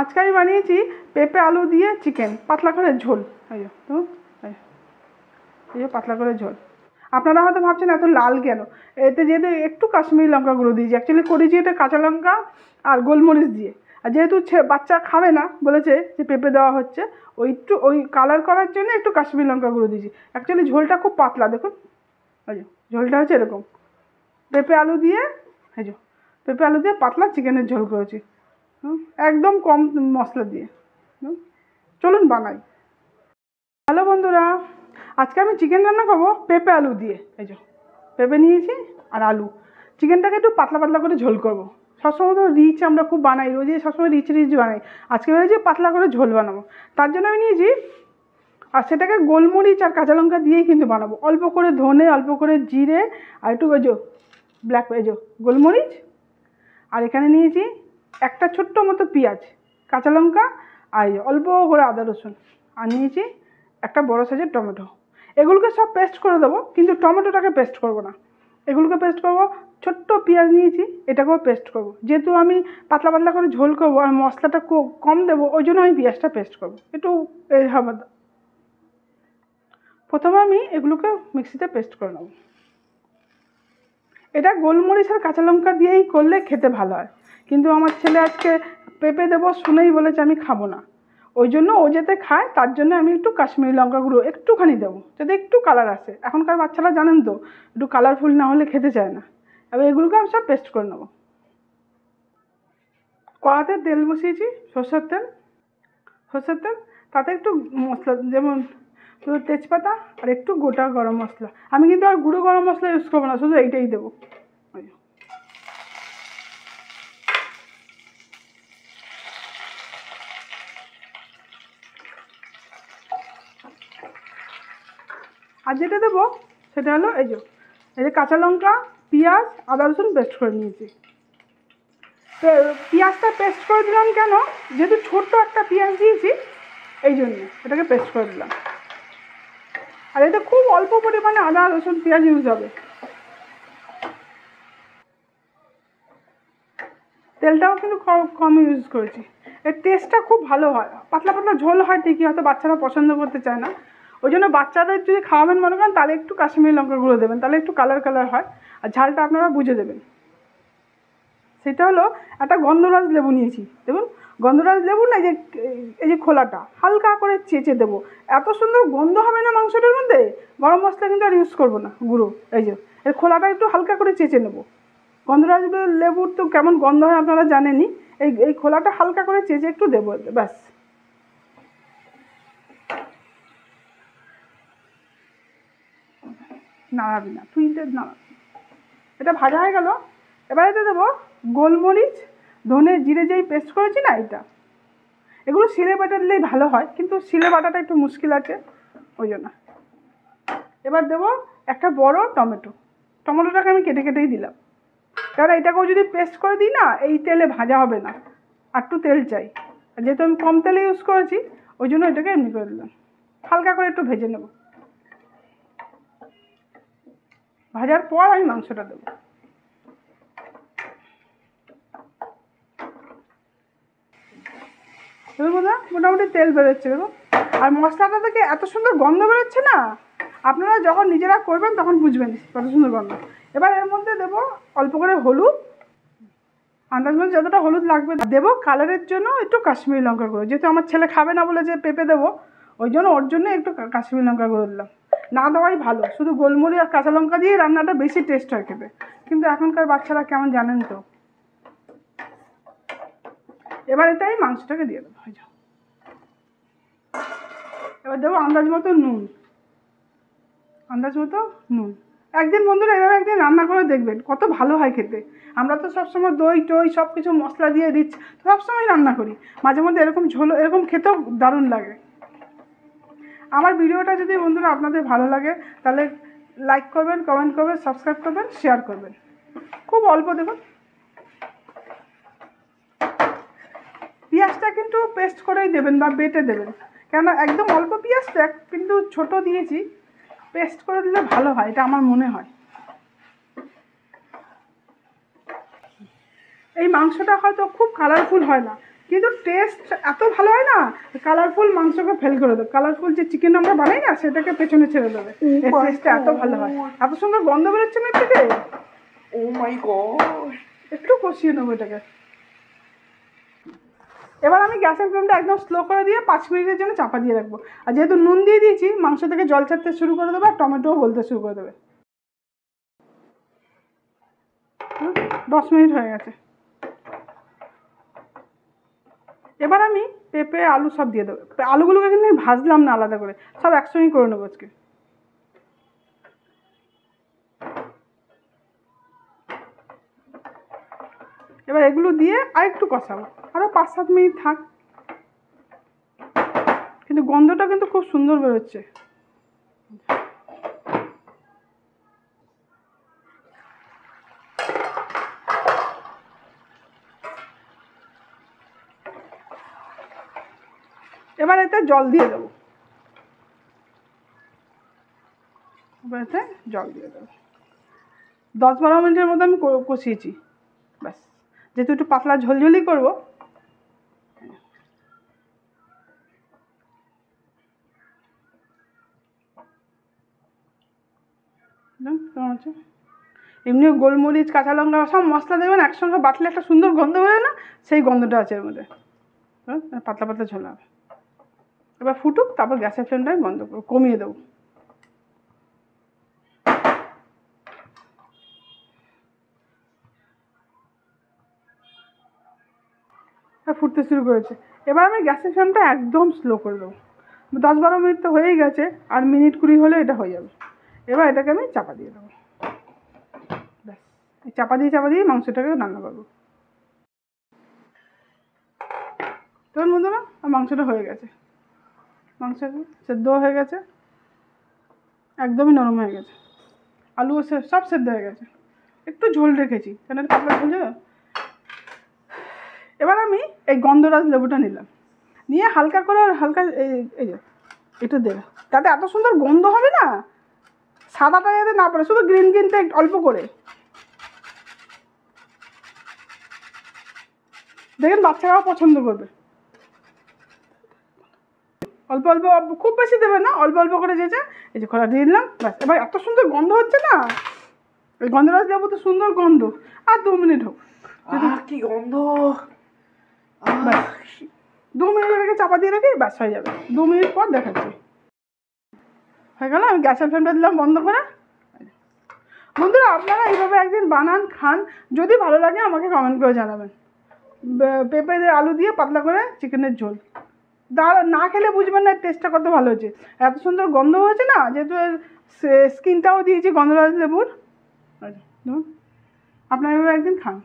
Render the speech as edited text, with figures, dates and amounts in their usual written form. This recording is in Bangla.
আজকে আমি বানিয়েছি পেঁপে আলু দিয়ে চিকেন, পাতলা করে ঝোল। এই যে পাতলা করে ঝোল। আপনারা হয়তো ভাবছেন এত লাল কেন, এতে যেহেতু একটু কাশ্মীরি লঙ্কা গুঁড়ো দিয়েছি, অ্যাকচুয়ালি করেছি এটা কাঁচা লঙ্কা আর গোলমরিচ দিয়ে। আর যেহেতু বাচ্চা খাবে না বলেছে যে পেঁপে দেওয়া হচ্ছে, ওই কালার করার জন্য একটু কাশ্মীরি লঙ্কা গুঁড়ো দিয়েছি। অ্যাকচুয়ালি ঝোলটা খুব পাতলা, দেখুন এই যে ঝোলটা হচ্ছে এরকম। পেঁপে আলু দিয়ে পেঁপে আলু দিয়ে পাতলা চিকেনের ঝোল করেছি, একদম কম মশলা দিয়ে। চলুন বানাই। হ্যালো বন্ধুরা, আজকে আমি চিকেন রান্না করবো পেঁপে আলু দিয়ে। এই যে পেঁপে নিয়েছি আর আলু, চিকেনটাকে একটু পাতলা পাতলা করে ঝোল করবো। সবসময় তো রিচ আমরা খুব বানাই, রোজই সবসময় রিচ বানাই। আজকে ভেবেছি পাতলা করে ঝোল বানাবো। তার জন্য আমি নিয়েছি, আর সেটাকে গোলমরিচ আর কাঁচা লঙ্কা দিয়েই কিন্তু বানাবো। অল্প করে ধনে, অল্প করে জিরে, আর একটু ব্ল্যাক গোলমরিচ। আর এখানে নিয়েছি একটা ছোট্ট মতো পেঁয়াজ, কাঁচা লঙ্কা, আর অল্প করে আদা রসুন। আর নিয়েছি একটা বড় সাইজের টমেটো। এগুলোকে সব পেস্ট করে দেবো, কিন্তু টমেটোটাকে পেস্ট করব না, এগুলোকে পেস্ট করব। ছোট্ট পেঁয়াজ নিয়েছি, এটাকেও পেস্ট করব। যেহেতু আমি পাতলা পাতলা করে ঝোল করবো আর মশলাটা কম দেবো, ওই জন্য আমি পেঁয়াজটা পেস্ট করবো একটু। প্রথমে আমি এগুলোকে মিক্সিতে পেস্ট করে নেব। এটা গোলমরিচ আর কাঁচা লঙ্কা দিয়েই করলে খেতে ভালো হয়, কিন্তু আমার ছেলে আজকে পেঁপে দেবো শুনেই বলেছে আমি খাবো না। ওই জন্য ও যাতে খায় তার জন্য আমি একটু কাশ্মীরি লঙ্কা গুঁড়ো একটুখানি দেবো, যাতে একটু কালার আসে। এখনকার বাচ্চারা জানেন তো, একটু কালারফুল না হলে খেতে চায় না। এবার এগুলোকে আমি সব পেস্ট করে নেবো। কড়াতে তেল বসিয়েছি, সরষের তেল। তাতে একটু মশলা, যেমন তেজপাতা আর একটু গোটা গরম মশলা। আমি কিন্তু আর গুঁড়ো গরম মশলা ইউজ করবো না, শুধু এইটাই দেবো। আর যেটা দেবো সেটা হলো এই যে কাঁচা লঙ্কা, পেঁয়াজ, আদা রসুন পেস্ট করে নিয়েছি। তো পেঁয়াজটা পেস্ট করে দিলাম কেন, যেহেতু ছোট্ট একটা পেঁয়াজ দিয়েছি এই জন্য এটাকে পেস্ট করে দিলাম। আর এতে খুব অল্প পরিমাণে আদা রসুন পেঁয়াজ ইউজ হবে। তেলটাও কিন্তু কম ইউজ করেছি। এর টেস্টটা খুব ভালো হয়, পাতলা পাতলা ঝোল হয় ঠিকই, হয়তো বাচ্চারা পছন্দ করতে চায় না। ওই জন্য বাচ্চাদের যদি খাওয়াবেন মনে করেন, তাহলে একটু কাশ্মীরি লঙ্কা গুঁড়ো দেবেন, তাহলে একটু কালার হয়, আর ঝালটা আপনারা বুঝে দেবেন। সেটা হলো একটা গন্ধরাজ লেবু নিয়েছি। দেখুন গন্ধরাজ লেবু না, এই যে খোলাটা হালকা করে চেঁচে দেবো। এত সুন্দর গন্ধ হবে না মাংসটার মধ্যে। গরম মশলা কিন্তু আর ইউজ করবো না, গুঁড়ো। এই যে এর খোলাটা একটু হালকা করে চেঁচে নেবো। গন্ধরাজ লেবুর তো কেমন গন্ধ হয় আপনারা জানেনই। এই খোলাটা হালকা করে চেঁচে একটু দেবো, ব্যাস। নাড়াবি না তুই, নাড়াবি। এটা ভাজা হয়ে গেল। এবার এতে দেবো গোলমরিচ, ধনে, জিরে যেই পেস্ট করেছি না, এটা। এগুলো শিলে বাটা দিলেই ভালো হয়, কিন্তু শিলে বাটাটা একটু মুশকিল আছে, ওই জন্য। এবার দেবো একটা বড় টমেটোটাকে আমি কেটে কেটেই দিলাম, কারণ এটাকেও যদি পেস্ট করে দিই না, এই তেলে ভাজা হবে না, আর একটু তেল চাই। আর যেহেতু আমি কম তেলে ইউজ করেছি, ওই জন্য এটাকে এমনি করে দিলাম। হালকা করে একটু ভেজে নেব। ভাজার পর আমি মাংসটা দেবো। দেখুন মোটামুটি তেল বেরোচ্ছে, দেখুন। আর মশলাটা থেকে এত সুন্দর গন্ধ বেরোচ্ছে না, আপনারা যখন নিজেরা করবেন তখন বুঝবেন কত সুন্দর গন্ধ। এবার এর মধ্যে দেবো অল্প করে হলুদ, আন্দাজ মতো যতটা হলুদ লাগবে দেবো। কালারের জন্য একটু কাশ্মীরি লঙ্কা গুঁড়ো, যেহেতু আমার ছেলে খাবে না বলে যে পেঁপে দেবো, ওই জন্য ওর জন্য একটু কাশ্মীরি লঙ্কা গুঁড়ো দিলাম। না দেওয়াই ভালো, শুধু গোলমরিচ আর কাঁচা লঙ্কা দিয়ে রান্নাটা বেশি টেস্ট হয় খেতে, কিন্তু এখনকার বাচ্চারা কেমন জানেন তো। এবার এতে আমি মাংসটাকে দিয়ে দেবো। এবার দেবো আন্দাজ মতো নুন। একদিন বন্ধুরা এভাবে একদিন রান্না করে দেখবেন, কত ভালো হয় খেতে। আমরা তো সবসময় দই টই সব কিছু মশলা দিয়ে দিচ্ছি, সবসময় রান্না করি। মাঝে মধ্যে এরকম ঝোল, এরকম খেতেও দারুণ লাগে। আমার ভিডিওটা যদি বন্ধুরা আপনাদের ভালো লাগে, তাহলে লাইক করবেন, কমেন্ট করবেন, সাবস্ক্রাইব করবেন, শেয়ার করবেন। খুব অল্প দেখুন। পেঁয়াজটা কিন্তু পেস্ট করেই দেবেন বা বেটে দেবেন, কেননা একদম অল্প পেঁয়াজটা কিন্তু ছোট দিয়েছি, পেস্ট করে দিলে ভালো হয়, এটা আমার মনে হয়। এই মাংসটা হয়তো খুব কালারফুল হয় না, কিন্তু টেস্ট এত ভালো হয় না, কালারফুল মাংসকে ফেল করে দেবে, কালারফুল যে চিকেন আমরা বানাই না সেটাকে পেছনে ছেড়ে দেবে। এর টেস্টটা এত ভালো হয়, এত সুন্দর গন্ধ বেরোচ্ছে না থেকে। ও মাই গড, একটু কষিয়ে নেবো এটাকে। এবার আমি গ্যাসের ফ্লেমটা একদম স্লো করে দিয়ে 5 মিনিটের জন্য চাপা দিয়ে রাখবো। আর যেহেতু নুন দিয়ে দিয়েছি, মাংস থেকে জল ছাড়তে শুরু করে দেবে আর টমেটোও গলতে শুরু করে দেবে। 10 মিনিট হয়ে গেছে। এবার আমি পেঁপে আলু সব দিয়ে দেবো। আলুগুলোকে কিন্তু আমি ভাজলাম না আলাদা করে, সব একসঙ্গেই করে নেবো আজকে। এবার এগুলো দিয়ে আর একটু কষাবো, আরও 5-7 মিনিট থাক। কিন্তু গন্ধটা কিন্তু খুব সুন্দর বেরোচ্ছে। এবার এতে জল দিয়ে দেবো, এবার এতে জল দিয়ে দেবো। 10-12 মিনিটের মধ্যে আমি কষিয়েছি, ব্যাস। যেহেতু একটু পাতলা ঝোলঝোলই করবো, কেমন আছে। এমনিও গোলমরিচ, কাঁচা লঙ্কা সব মশলা দেবেন একসঙ্গে বাটলে একটা সুন্দর গন্ধ বেরোয় না, সেই গন্ধটা আছে এর মধ্যে। পাতলা পাতলা ঝোল হবে। এবার ফুটুক, তারপর গ্যাসের ফ্লেমটা বন্ধ করবো, কমিয়ে দেবো। ফুটতে শুরু করেছে। এবার আমি গ্যাসের ফ্লেমটা একদম স্লো করে দেবো। 10-12 মিনিট তো হয়েই গেছে, আর মিনিট 20 হলে এটা হয়ে যাবে। এবার এটাকে আমি চাপা দিয়ে দেবো, ব্যাস। চাপা দিয়ে মাংসটাকে রান্না করবো। তখন বন্ধুরা মাংসটা হয়ে গেছে, মাংসটা সেদ্ধ হয়ে গেছে, একদমই নরম হয়ে গেছে। আলুও সব সেদ্ধ হয়ে গেছে, একটু ঝোল রেখেছি কেন পাতলা ঝোল যাবে। এবার আমি এই গন্ধরাজ লেবুটা নিলাম, নিয়ে হালকা করে হালকা এই যে এটা দেবে, তাতে এত সুন্দর গন্ধ হবে না, সাদাটা যাতে না পড়ে, শুধু গ্রিন গ্রিনটা অল্প করে দেখেন, বাচ্চারাও পছন্দ করবে। অল্প অল্প, খুব বেশি দেবে না, অল্প অল্প করে যেটা এই যে খোলা দিয়ে দিলাম, ব্যাস। এবার এত সুন্দর গন্ধ হচ্ছে না, ওই গন্ধরাজ লেবু তো সুন্দর গন্ধ। আর 2 মিনিট হোক, কি গন্ধ। 2 মিনিট রেখে চাপা দিয়ে রেখে ব্যাস হয়ে যাবে। 2 মিনিট পর দেখাচ্ছি, হয়ে গেল। আমি গ্যাসের ফ্লেমটা দিলাম বন্ধ করে। বন্ধুরা আপনারা এইভাবে একদিন বানান, খান, যদি ভালো লাগে আমাকে কমেন্ট করে জানাবেন। পেঁপে দিয়ে আলু দিয়ে পাতলা করে চিকেনের ঝোল, না খেলে বুঝবেন না টেস্টটা কত ভালো হয়েছে। এত সুন্দর গন্ধ হয়েছে না, যেহেতু স্কিনটাও দিয়েছি গন্ধরাজ লেবুর। আপনারা এভাবে একদিন খান।